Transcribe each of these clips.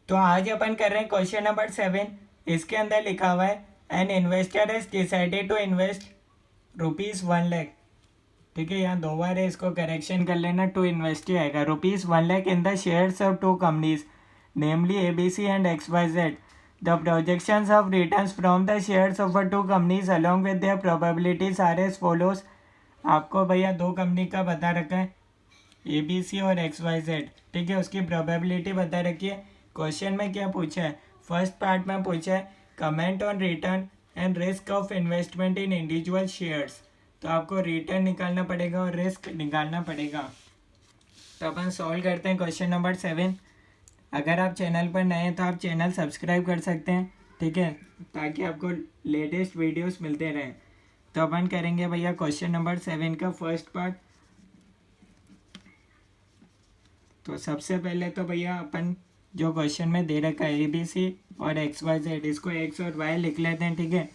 तो आज अपन कर रहे हैं क्वेश्चन नंबर 7। इसके अंदर लिखा हुआ है an investor has decided to invest ₹1 lakh. ठीक है, यहाँ 2 बार है, इसको करेक्शन कर लेना, टू इन्वेस्ट ही आएगा। ₹1 lakh in the shares of 2 companies namely ABC and XYZ। The projections of returns from the shares of 2 companies along with their probabilities are as follows. आपको भैया 2 कंपनी का बता रखा है, ABC और XYZ। ठीक है, उसकी प्रोबेबिलिटी बता रखी है। क्वेश्चन में क्या पूछा है, फर्स्ट पार्ट में पूछा है comment on return and risk of investment in individual shares. तो आपको रिटर्न निकालना पड़ेगा और रिस्क निकालना पड़ेगा। तो अपन सॉल्व करते हैं क्वेश्चन नंबर 7। अगर आप चैनल पर नए हैं तो आप चैनल सब्सक्राइब कर सकते हैं, ठीक है, ताकि आपको लेटेस्ट वीडियोस मिलते रहें। तो अपन करेंगे भैया क्वेश्चन नंबर 7 का फर्स्ट पार्ट। तो सबसे पहले तो भैया अपन जो क्वेश्चन में दे रखा है ABC और XYZ, इसको X और Y लिख लेते हैं। ठीक है,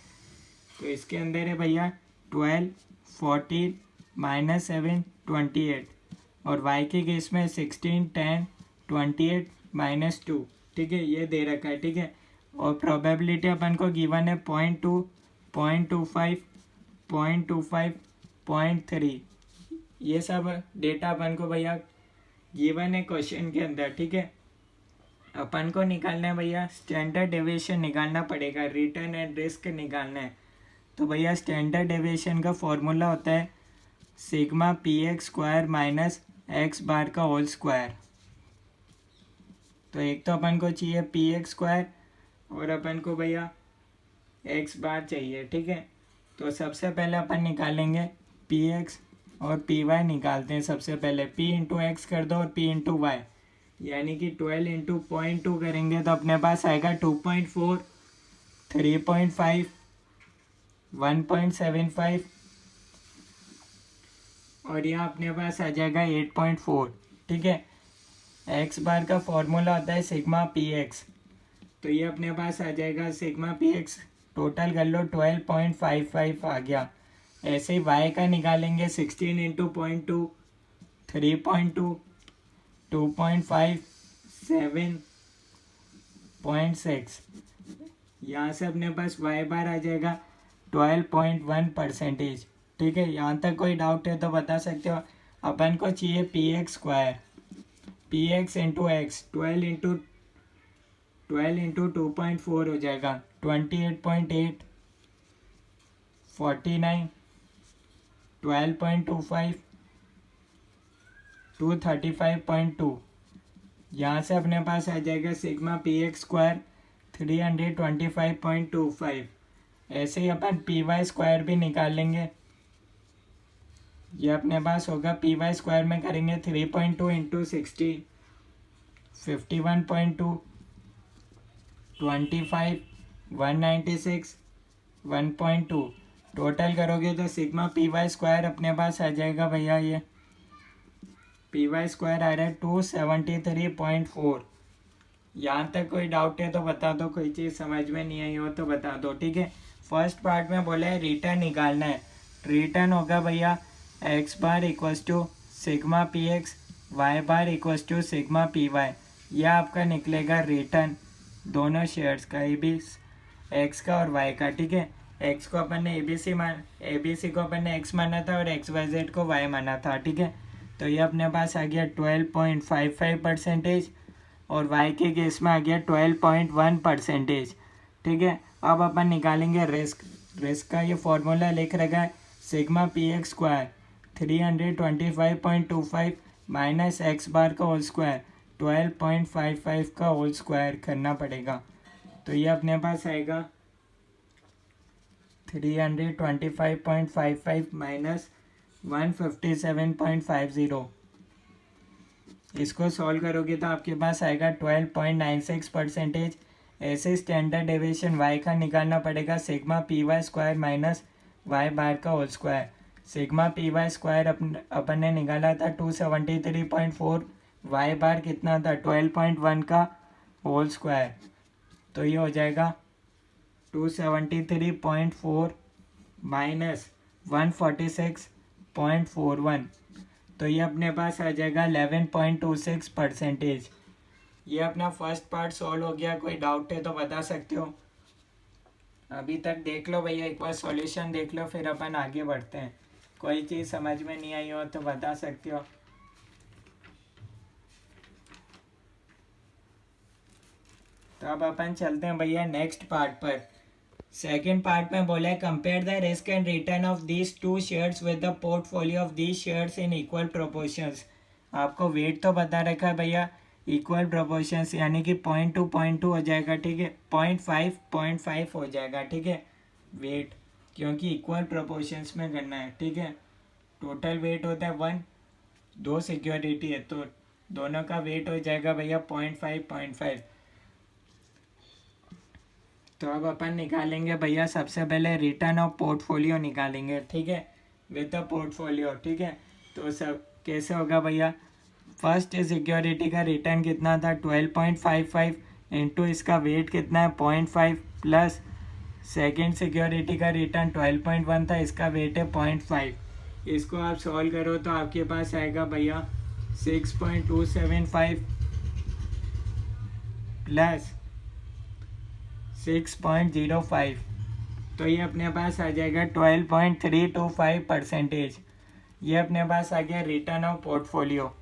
तो इसके अंदर है भैया 12, 14, -7, 28 और Y के केस में 16, 10, 28, -2। ठीक है, ये दे रखा है। ठीक है, और प्रोबेबिलिटी अपन को गिवन है 0.2, 0.25, 0.25, 0.3। ये सब डेटा अपन को भैया गिवन है क्वेश्चन के अंदर। ठीक है, अपन को निकालना है भैया स्टैंडर्ड डेविएशन निकालना पड़ेगा, रिटर्न एंड रिस्क निकालना है। तो भैया स्टैंडर्ड डेविएशन का फॉर्मूला होता है सिग्मा PX² माइनस X बार का होल स्क्वायर। तो एक तो अपन को चाहिए PX² और अपन को भैया X बार चाहिए। ठीक है, तो सबसे पहले अपन निकालेंगे PX और PY निकालते हैं। सबसे पहले P इंटू एक्स कर दो और P इंटू वाई, यानी कि 12 इंटू 0.2 करेंगे तो अपने पास आएगा 2.4, 3.5, 1.75 और यहाँ अपने पास आ जाएगा 8.4। ठीक है, एक्स बार का फॉर्मूला होता है सिग्मा PX। तो ये अपने पास आ जाएगा सिग्मा PX, टोटल कर लो 12.55 आ गया। ऐसे ही वाई का निकालेंगे 16 इंटू 0.2, 3.2, 2.5, 7.6। यहाँ से अपने पास वाई बार आ जाएगा 12.1%। ठीक है, यहाँ तक कोई डाउट है तो बता सकते हो। अपन को चाहिए PX², PX into x, 12 into 2.4 हो जाएगा 28.8, 49, 12.25, 235.2। यहाँ से अपने पास आ जाएगा सिग्मा PX² 325.25। ऐसे ही अपन PY² भी निकाल लेंगे। ये अपने पास होगा PY² में करेंगे 3.2 इंटू 60, 51.2, 25, 196, 1.2। टोटल करोगे तो सिग्मा PY² अपने पास आ जाएगा भैया, ये PY² आ रहा है 273.4। यहाँ तक कोई डाउट है तो बता दो, कोई चीज़ समझ में नहीं आई हो तो बता दो। ठीक है, फर्स्ट पार्ट में बोला है रिटर्न निकालना है। रिटर्न होगा भैया X bar equals to sigma PX, Y bar equals to sigma PY। यह आपका निकलेगा रिटर्न दोनों शेयर्स का, X का और Y का। ठीक है, X को अपन ने ABC को अपन ने X माना था और XYZ को Y माना था। ठीक है, तो ये अपने पास आ गया 12.55% और Y के केस में आ गया 12.1%। ठीक है, अब अपन निकालेंगे रिस्क। रिस्क का ये फॉर्मूला लिख रखा है सिग्मा PX² 325.25 माइनस X बार का होल स्क्वायर 12.55 का होल स्क्वायर करना पड़ेगा। तो ये अपने पास आएगा 325.55 माइनस 157.50। इसको सॉल्व करोगे तो आपके पास आएगा 12.96%। ऐसे स्टैंडर्ड डेविएशन Y का निकालना पड़ेगा सिग्मा PY² माइनस Y बार का होल स्क्वायर। सिग्मा PY² अपन ने निकाला था 273.4, Y बार कितना था 12.1 का होल स्क्वायर। तो ये हो जाएगा 273.4 माइनस 146.41। तो ये अपने पास आ जाएगा 11.26%। ये अपना फर्स्ट पार्ट सॉल्व हो गया। कोई डाउट है तो बता सकते हो। अभी तक देख लो भैया, एक बार सॉल्यूशन देख लो, फिर अपन आगे बढ़ते हैं। कोई चीज़ समझ में नहीं आई हो तो बता सकते हो। तो अब अपन चलते हैं भैया नेक्स्ट पार्ट पर। सेकेंड पार्ट में बोला है compare the risk and return of these two shares with the portfolio of these shares in equal proportions. आपको वेट तो बता रखा है भैया, इक्वल प्रोपोर्शंस यानी कि 0.2 हो जाएगा, ठीक है, 0.5 हो जाएगा, ठीक है वेट, क्योंकि इक्वल प्रोपोर्शंस में करना है, ठीक है। टोटल वेट होता है 1, 2 सिक्योरिटी है तो दोनों का वेट हो जाएगा भैया 0.5। तो अब अपन निकालेंगे भैया सबसे पहले रिटर्न ऑफ पोर्टफोलियो निकालेंगे, ठीक है, विद द पोर्टफोलियो, ठीक है। तो सब कैसे होगा भैया, फर्स्ट सिक्योरिटी का रिटर्न कितना था 12.55 इंटू इसका वेट कितना है 0.5 प्लस सेकेंड सिक्योरिटी का रिटर्न 12.1 था, इसका वेट है 0.5। इसको आप सॉल्व करो तो आपके पास आएगा भैया 6.275 प्लस 6.05, तो ये अपने पास आ जाएगा 12.325%। ये अपने पास आ गया रिटर्न ऑफ पोर्टफोलियो।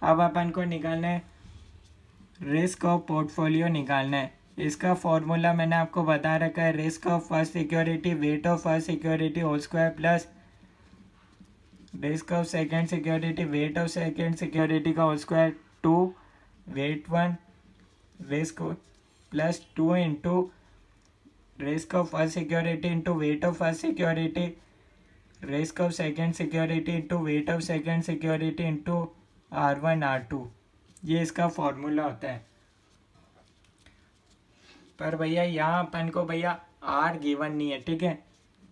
अब अपन को निकालना है रिस्क ऑफ पोर्टफोलियो निकालना है। इसका फॉर्मूला मैंने आपको बता रखा है, risk of first security weight of first security whole square plus risk of second security weight of second security का whole square 2 weight 1 risk plus 2 into risk of first security into weight of first security risk of second security into weight of second security into R1 R2। ये इसका formula होता है। पर भैया यहाँ अपन को भैया R गिवन नहीं है, ठीक है।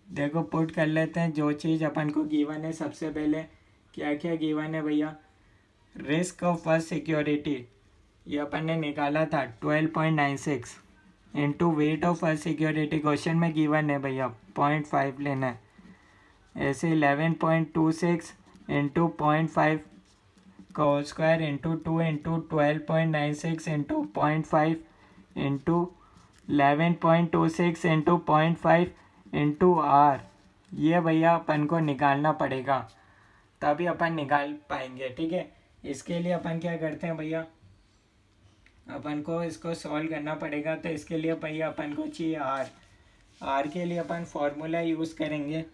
देखो पुट कर लेते हैं जो चीज़ अपन को गिवन है। सबसे पहले क्या क्या गिवन है भैया, रिस्क ऑफ फर्स्ट सिक्योरिटी ये अपन ने निकाला था 12.96 into weight of first security question में गिवन है भैया 0.5 लेना है, ऐसे 11.26 इंटू 0.5 का whole square into 2 into 12.96 into 0.5 into 11.26 into 0.5 into R। ये भैया अपन को निकालना पड़ेगा, तभी अपन निकाल पाएंगे, ठीक है। इसके लिए अपन क्या करते हैं भैया, अपन को इसको सॉल्व करना पड़ेगा। तो इसके लिए भैया अपन को चाहिए R के लिए अपन फॉर्मूला यूज़ करेंगे।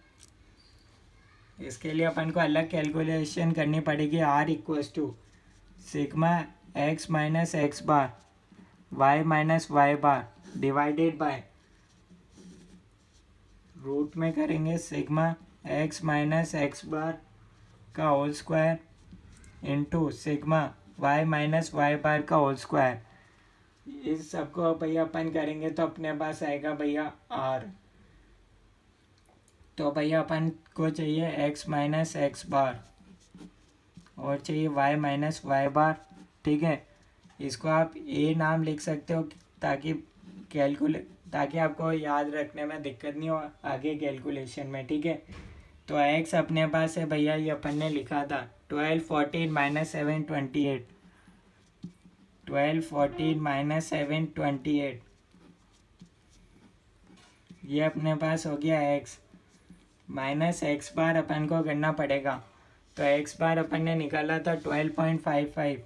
इसके लिए अपन को अलग कैलकुलेशन करनी पड़ेगी। R equals to sigma x minus X bar y minus Y bar divided by root में करेंगे sigma x minus X bar का whole square into sigma y minus Y bar का होल स्क्वायर। इस सबको भैया अपन करेंगे तो अपने पास आएगा भैया R। तो भैया अपन को चाहिए x माइनस एक्स बार और चाहिए y माइनस वाई बार, ठीक है। इसको आप A नाम लिख सकते हो ताकि आपको याद रखने में दिक्कत नहीं हो आगे कैलकुलेशन में, ठीक है। तो x अपने पास है भैया, ये अपन ने लिखा था 12 14 माइनस 7 28 12 14 माइनस 7 28, ये अपने पास हो गया x माइनस एक्स बार अपन को करना पड़ेगा। तो एक्स बार अपन ने निकाला था 12.55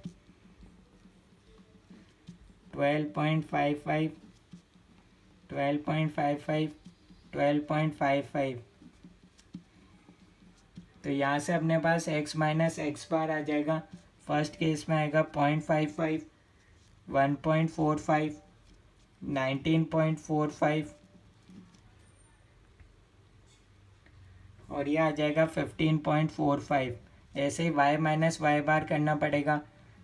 12.55 12.55 12.55। तो यहाँ से अपने पास x माइनस एक्स बार आ जाएगा। फर्स्ट केस में आएगा 0.55 1.45 19.45 और ये आ जाएगा 15.45। ऐसे ही y माइनस वाई बार करना पड़ेगा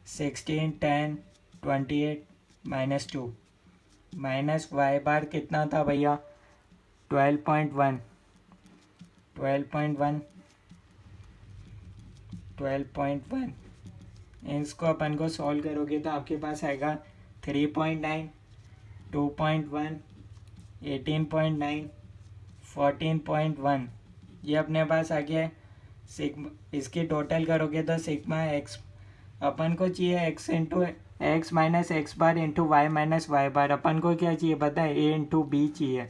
16 10 28 माइनस 2 माइनस वाई बार कितना था भैया 12.1 12.1 12.1। इसको अपन को सॉल्व करोगे तो आपके पास आएगा 3.9 2.1 18.9 14.1। ये अपने पास आ गया। सिग्मा इसकी टोटल करोगे तो सिग्मा एक्स अपन को चाहिए x into X minus X bar into Y minus Y bar. अपन को क्या चाहिए पता है, ए इंटू बी चाहिए।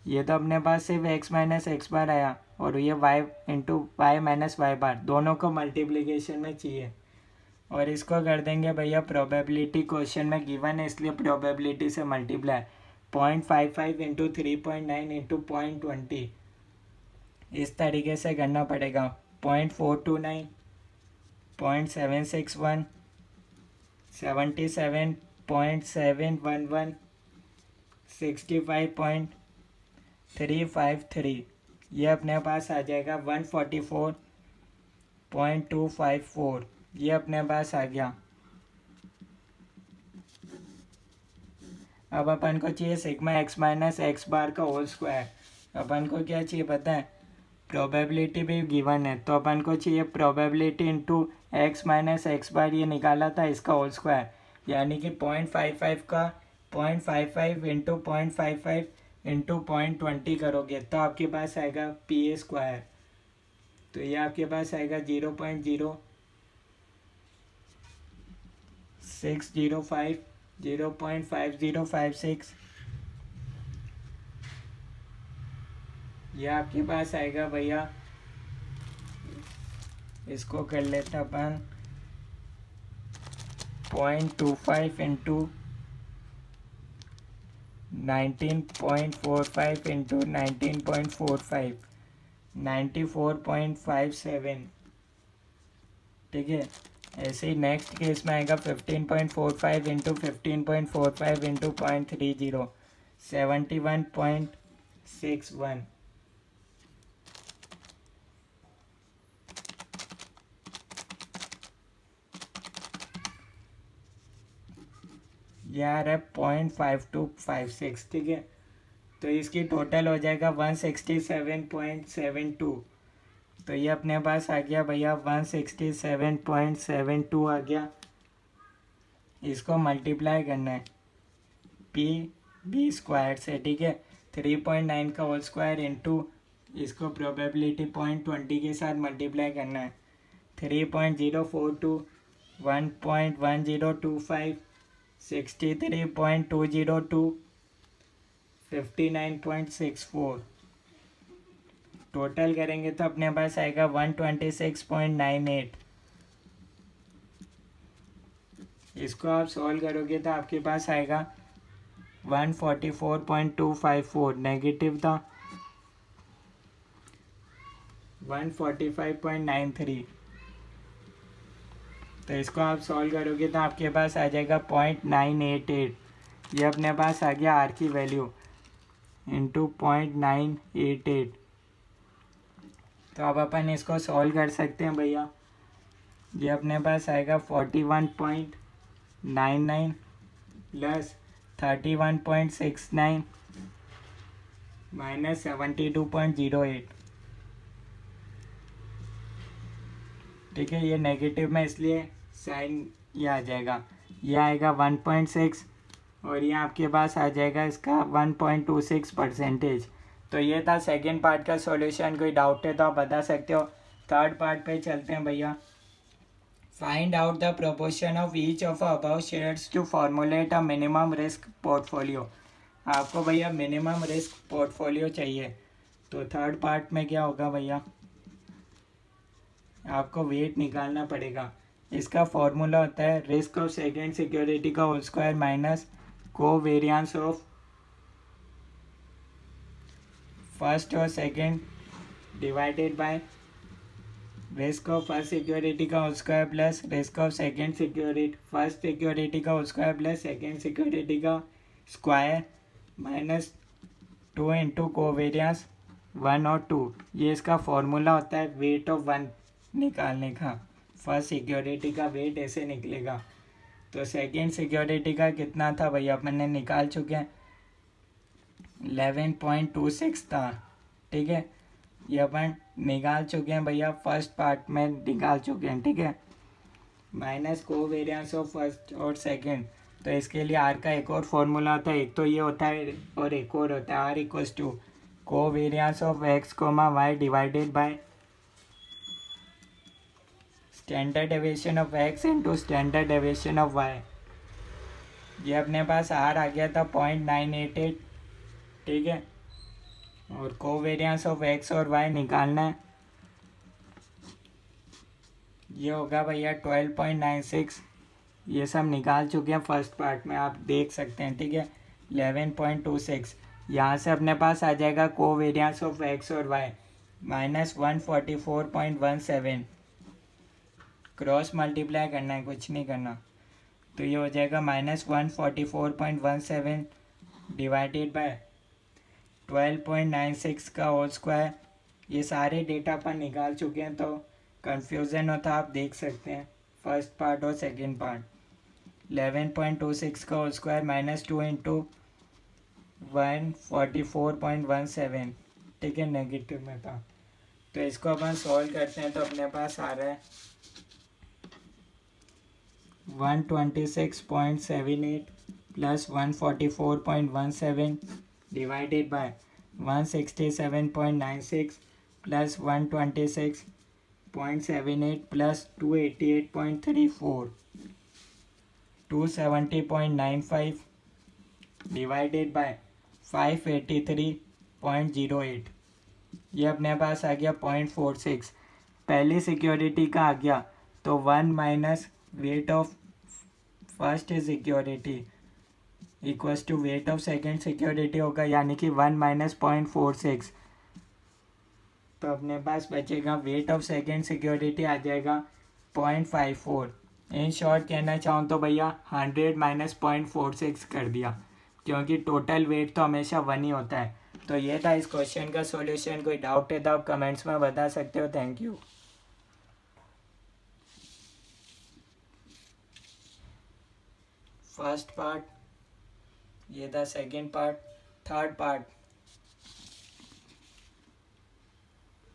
ये तो अपने पास सिर्फ एक्स माइनस एक्स बार आया और ये Y into Y minus Y bar, दोनों को मल्टीप्लिकेशन में चाहिए। और इसको कर देंगे भैया प्रोबेबिलिटी, क्वेश्चन में गिवन है इसलिए प्रोबेबिलिटी से मल्टीप्लाई। 0.55 इंटू 3.9 इंटू 0.20 इस तरीके से करना पड़ेगा। 0.429, 0.761, 77.711, 65.353, ये अपने पास आ जाएगा। 144.254 ये अपने पास आ गया। अब अपन को चाहिए sigma x minus X bar का होल स्क्वायर। अपन को क्या चाहिए पता है, प्रोबेबिलिटी भी गिवन है, तो अपन को चाहिए probability into X minus X bar, ये निकाला था इसका होल स्क्वायर, यानी कि 0.55 का 0.55 इंटू 0.55 इंटू 0.20 करोगे तो आपके पास आएगा पी ए स्क्वायर। तो ये आपके पास आएगा 0.0605, 0.5056, ये आपके पास आएगा भैया। इसको कर लेते अपन 0.25 इंटू 19.45 इंटू 19.45, 94.57, ठीक है। ऐसे ही नेक्स्ट केस में आएगा 15.45 इंटू 15.45 इंटू 0.30, 71.61। यार है 0.5256, ठीक है। तो इसकी टोटल हो जाएगा 167.72। तो ये अपने पास आ गया भैया 167.72 आ गया। इसको मल्टीप्लाई करना है पी बी स्क्वायर से, ठीक है। 3.9 का होल स्क्वायर इंटू इसको प्रोबेबिलिटी 0.20 के साथ मल्टीप्लाई करना है। 3.042, 1.1025, 63.202, 59.64, टोटल करेंगे तो अपने पास आएगा 126.98। इसको आप सॉल्व करोगे तो आपके पास आएगा 144.254, नेगेटिव था 145.93। तो इसको आप सॉल्व करोगे तो आपके पास आ जाएगा 0.988। ये अपने पास आ गया आर की वैल्यू इंटू 0.988। तो अब अपन इसको सॉल्व कर सकते हैं भैया। ये अपने पास आएगा 41.99 प्लस 31.69 माइनस 72.08, ठीक है। ये नेगेटिव में इसलिए साइन ये आ जाएगा, ये आएगा 1.6 और ये आपके पास आ जाएगा इसका 1.26%। तो ये था सेकेंड पार्ट का सॉल्यूशन। कोई डाउट है तो आप बता सकते हो। थर्ड पार्ट पे चलते हैं भैया। Find out the proportion of each of above shares to formulate a minimum risk portfolio. आपको भैया मिनिमम रिस्क पोर्टफोलियो चाहिए, तो थर्ड पार्ट में क्या होगा भैया, आपको वेट निकालना पड़ेगा। इसका फॉर्मूला होता है रिस्क ऑफ सेकेंड सिक्योरिटी का whole square minus covariance of first और second divided by risk of first security का whole square plus risk of second security first security का whole square plus second security का square minus 2 into covariance 1 और 2। ये इसका formula होता है weight of 1 निकालने का। फर्स्ट सिक्योरिटी का वेट ऐसे निकलेगा। तो सेकेंड सिक्योरिटी का कितना था भैया, अपन ने निकाल चुके हैं 11.26 था, ठीक है। ये अपन निकाल चुके हैं भैया, फर्स्ट पार्ट में निकाल चुके हैं, ठीक है। माइनस कोवेरियंस ऑफ फर्स्ट और सेकेंड, तो इसके लिए आर का एक और फॉर्मूला होता है। एक तो ये होता है और एक और होता है r equals to covariance of x comma y divided by standard deviation of x into standard deviation of y. ये अपने पास आर आ गया था 0.988, ठीक है। और कोवेरियंस ऑफ एक्स और वाई निकालना है, ये होगा भैया 12.96। ये सब निकाल चुके हैं फर्स्ट पार्ट में, आप देख सकते हैं, ठीक है। 11.26, यहाँ से अपने पास आ जाएगा कोवेरियंस ऑफ एक्स और वाई -144.17, क्रॉस मल्टीप्लाई करना है, कुछ नहीं करना। तो ये हो जाएगा -144.17 डिवाइडेड बाय 12.96 का होल स्क्वायर। ये सारे डेटा अपन निकाल चुके हैं, तो कंफ्यूजन होता आप देख सकते हैं फर्स्ट पार्ट और सेकंड पार्ट। 11.26 का होल स्क्वायर -2 इंटू 144.17, ठीक है, नेगेटिव में था। तो इसको अपन सॉल्व करते हैं, तो अपने पास आ रहा है 126.78 plus 144.17 divided by 167.96 plus 126.78 plus 288.34, 270.95 divided by 583.08। ये अपने पास आ गया 0.46। पहली सिक्योरिटी का आ गया, तो 1 minus weight of first security equals to weight of second security होगा, यानी कि 1 माइनस 0.46। तो अपने पास बचेगा वेट ऑफ सेकेंड सिक्योरिटी आ जाएगा 0.54। इन शॉर्ट कहना चाहूँ तो भैया 100 माइनस 0.46 कर दिया, क्योंकि टोटल वेट तो हमेशा 1 ही होता है। तो ये था इस क्वेश्चन का सॉल्यूशन। कोई डाउट है तो आप कमेंट्स में बता सकते हो। Thank you. फर्स्ट पार्ट ये था, सेकंड पार्ट, थर्ड पार्ट